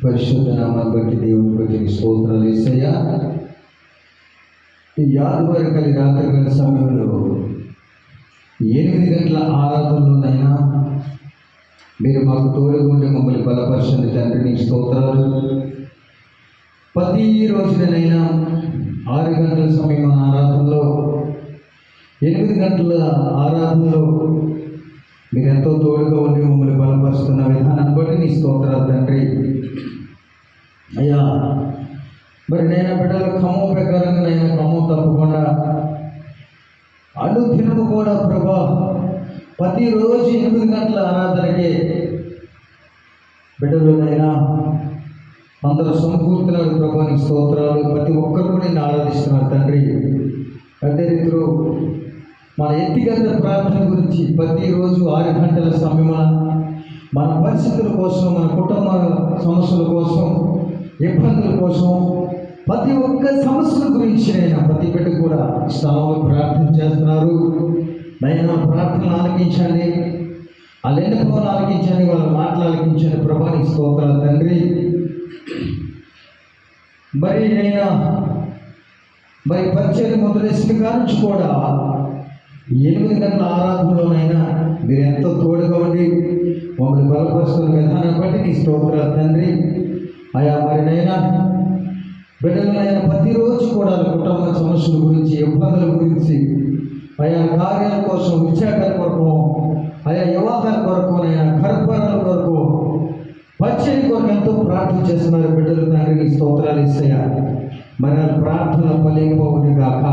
పరిశుద్ధ నామాన్ని బట్టి దేవుని బట్టి స్తోత్రాలు యేసయ్యా. ఈ ఆదివారం రాత్రి సమయంలో 8 గంటల ఆరాధనలోనైనా మీరు మాకు తోడుగా ఉండి మమ్మల్ని బలపరచండి తండ్రి. నీకు స్తోత్రాలు. ప్రతి రోజునైనా 6 గంటల సమయం ఆరాధనలో, 8 గంటల ఆరాధనలో మీరు ఎంతో తోడుగా ఉండి మమ్మల్ని బలపరుస్తున్న విధానాన్ని బట్టి నీ స్తోత్రాలు తండ్రి. అయ్యా, మరి నేను బిడ్డల క్రమం ప్రకారంగా నేను క్రమం తప్పకుండా అనుదినము కూడా ప్రభా ప్రతిరోజు 8 గంటల ఆరాధనకే బిడ్డలునైనా అందరూ సమకూరుతున్నారు ప్రభా. నీ స్తోత్రాలు. ప్రతి ఒక్కరు కూడా నేను ఆరాధిస్తున్నారు తండ్రి. అదే రీతిలో మన వ్యక్తిగత ప్రార్థన గురించి ప్రతిరోజు 6 గంటల సమయమున మన పరిస్థితుల కోసం, మన కుటుంబ సమస్యల కోసం, ఇబ్బందుల కోసం, ప్రతి ఒక్క సమస్యల గురించి నైనా ప్రతి బిడ్డ కూడా స్థలంలో ప్రార్థన చేస్తున్నారు. నైనా ప్రార్థనలు ఆలకించండి, వాళ్ళ ఎన్నుకోవాలని ఆలకించండి, వాళ్ళ మాటలు ఆలకించండి ప్రభా. నీ స్తోత్రాలు తండ్రి. మరి పరిచయం మొదలైన కానుంచి కూడా 8 గంటల ఆరాధనలోనైనా మీరు ఎంతో తోడుగా ఉండి మమ్మల్ని బలపరుస్తున్న విధానాన్ని బట్టి నీ స్తోత్రాలు తండ్రి. అయా మరినైనా బిడ్డలైనా ప్రతిరోజు కూడా కుటుంబ సమస్యల గురించి, ఇబ్బందుల గురించి, ఆయా కార్యాల కోసం, విద్యాకాల కొరకు, ఆయా వివాహాల కొరకు, అయినా గర్భాల కొరకు, పరిచయం కొరకు ఎంతో ప్రార్థన చేస్తున్నారు బిడ్డలు తండ్రి. నీ స్తోత్రాలు యేసయ్యా. మరి ఆ ప్రార్థన ఫలింపవును గాక,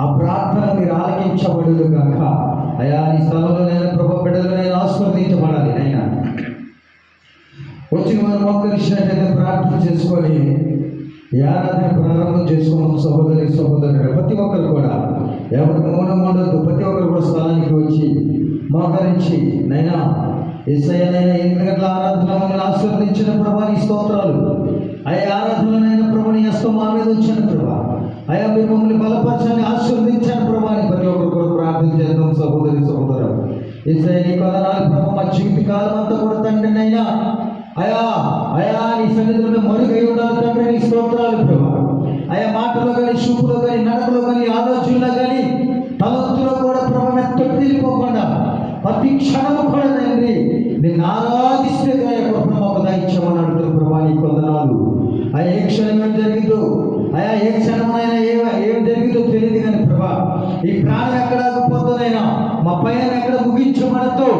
ఆ ప్రార్థన మీరు ఆలకించబడును గాక. అయా నీ స్థలంలోనైనా ప్రభు బిడ్డలనైనా ఆస్వాదించబడాలి. అయినా వచ్చి మనం మోకరించినట్లయితే ప్రార్థన చేసుకొని ఆరాధన ప్రారంభం చేసుకున్నాం. సహోదరుడు ప్రతి ఒక్కరు కూడా ఎవరు మౌనం ఉండొద్దు. ప్రతి ఒక్కరు కూడా స్థలానికి వచ్చి మోకరించి నైనా యేసయ్యనైనా 8 గంటల ఆరాధన మమ్మల్ని ఆశీర్వదించిన ప్రభా. నీ స్తోత్రాలు. అయ్యా ఆరాధనలైనా ప్రభు నీ హస్తం మా మీద వచ్చాను ప్రభా. అయ్యా మీరు మమ్మల్ని బలపరచని ఆశీర్వదించాను ప్రభా. అని ప్రతి ఒక్కరు కూడా ప్రార్థన చేద్దాం సహోదరు. యేసయ్య నీ కొందనాలు ప్రభు. మా జీవిత కాలం అంతా కూడా తండ్రి నైనా అయా నీ సన్నిధిలో మరుగై ఉండాలి తండ్రి. నీ స్తోత్రాలు ప్రభా. అయా మాటలో కానీ, చూపులో కానీ, నడకలో కానీ, ఆలోచనలో కానీ, తలంతులో కూడా ప్రభు మెత్తటి తీరిపోకుండా ప్రతి క్షణము కూడా తండ్రి నిన్ను ఆరాధిస్తే మాకు దయచేయమని అడుగుతారు ప్రభా. నీ కొందనాలు. అయ్యా ఏ క్షణం ఏం జరిగిందో, అయా ఏ క్షణమైనా ఏం జరిగిందో తెలియదు కానీ ప్రభా, ఈ ప్రాణం ఎక్కడ ఆగిపోతుందైనా, మా పైన ఎక్కడ ముగించబడతో,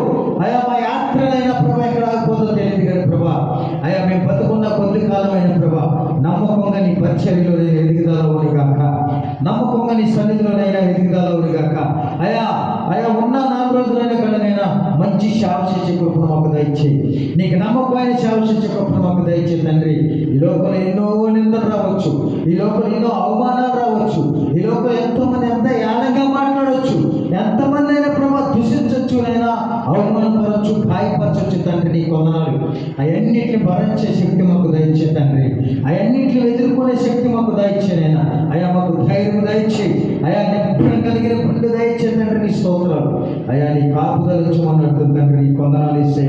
అయా మా యాత్రనైనా ప్రభా ఎక్కడ ఆగిపోతుందో తెలియదు కానీ ప్రభా, అయా మేము బతుకున్న కొద్ది కాలమైన ప్రభా నమ్మకంగా నీ పరిచర్యలో ఎదుగుదలవుని గాక, నమ్మకంగా నీ సన్నిధిలోనైనా ఎదుగుదలవుని గాక. అయా ఉన్న 4 రోజులైనా కడనైనా మంచి సేవ చేసే కృపను మాకు దయచేయి. నీకు నమ్మకమైన సేవ చేసే కృపను మాకు దయచేయి తండ్రి. ఈ లోపల ఎన్నో నిందలు రావచ్చు, ఈ లోపల ఎన్నో అవమానాలు రావచ్చు, ఈ లోపల ఎంతోమంది ఎంత యానంగా మాట్లాడవచ్చు, ఎంతమంది అయినా ప్రభా దూషించవచ్చు, అయినా అవమానపరచు, గాయపరచవచ్చు తండ్రి. నీ కొందనాలు. అవన్నిటిని భరించే శక్తి మాకు దయచే తండ్రి. అవన్నిటిని ఎదుర్కొనే శక్తి మాకు దయచేనైనా. అయా మాకు ధైర్యం దయచే, అయా నిబ్బరం కలిగిన గుండె దయచే తండ్రి. నీ స్తోత్రాలు. అయా నీ కాపుదల తండ్రి. నీ కొందనాలు ఇస్తే